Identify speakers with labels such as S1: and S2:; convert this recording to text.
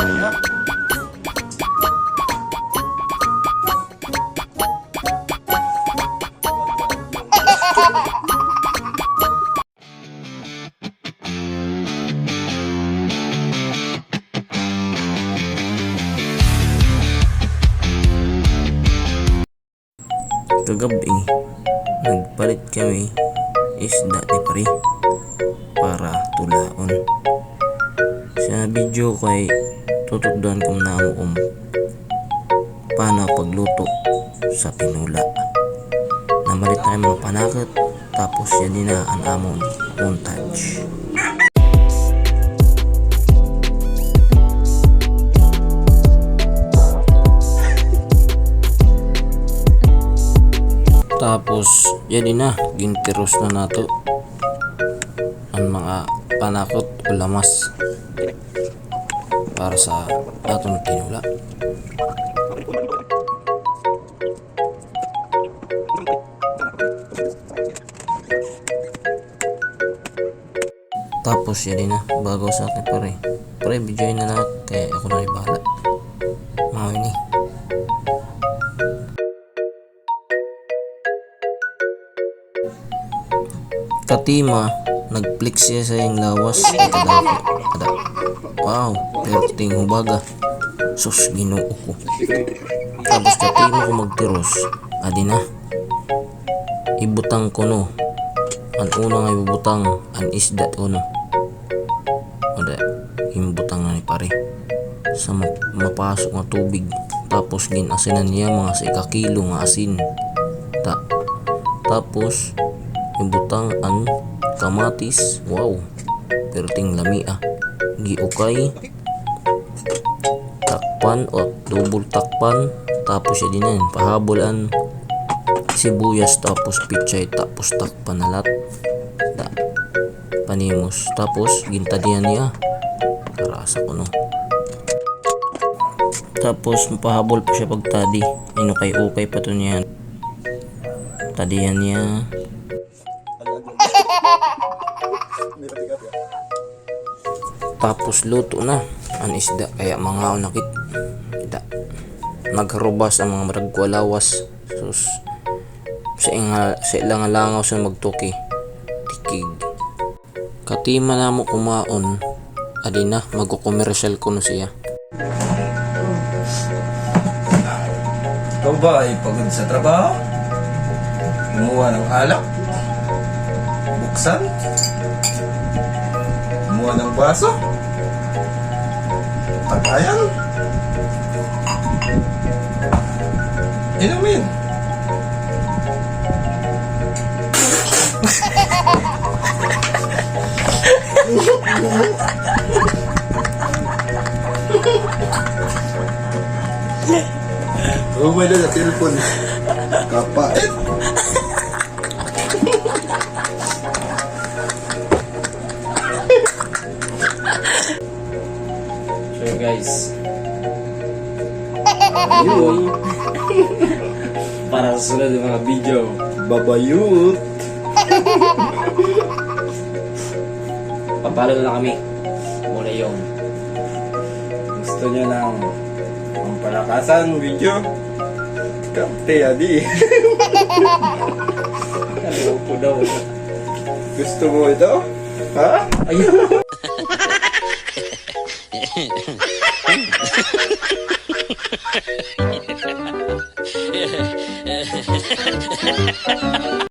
S1: Kagabi, nagpalit kami isda ni pare para tulaon. Sa video ko ay tutugdan ko na mo paano pagluto sa tinula. Namalit tayo mga panakot, tapos yan din na ang amon montage. Tapos yan din na, gintiros na nato ang mga panakot o lamas para sa atong tinula. Tapos yan din na, bago sa akin pare videoin na lang kaya ako na rin bahala. Mga ini katima, nagflex siya sa yung lawas. Kada. Wow, perting hubaga. Sus, ginoo ko. Tapos katima ko magtiros. Adi na. Ibutang ko no. Ang una nga ibutang ang isda ko no. Ada, imbutang na ni pare. Sa mapasok nga tubig. Tapos ginasinan niya mga sa ikakilo nga asin. Tapos ibutang ang kamatis. Wow, perting lamia. Giukay, takpan o double takpan. Tapos siya din yan, pahabolan sibuyas, tapos pichay, tapos takpan na lahat. Panimos, tapos gintadihan niya. Karasa ko no. Tapos pahabol pa siya pagtadi. Inukay-ukay pa to niyan. Tadihan niya. Tapos luto na ang isda, kaya mga nakit nagharubas ang mga maragwalawas. Sus, sa ilang langaw sa magtuki tikig. Katima na mo kumaon, adi na magko-commercial ko no siya.
S2: Ikaw ba ay pagod sa trabaho? Gumawa ng alak? Buksan? Gumawa ng baso? Tagayan? Inumin? Umay na sa telepon. Kapait.
S1: So guys, yun para sa sunod ng mga video.
S2: Babayut.
S1: Papalo na lang kami muna yung
S2: Gusto niya ng pampalakasan video? Kapte adi.
S1: ano po daw.
S2: Gusto mo ito? Ha?
S1: Ayun.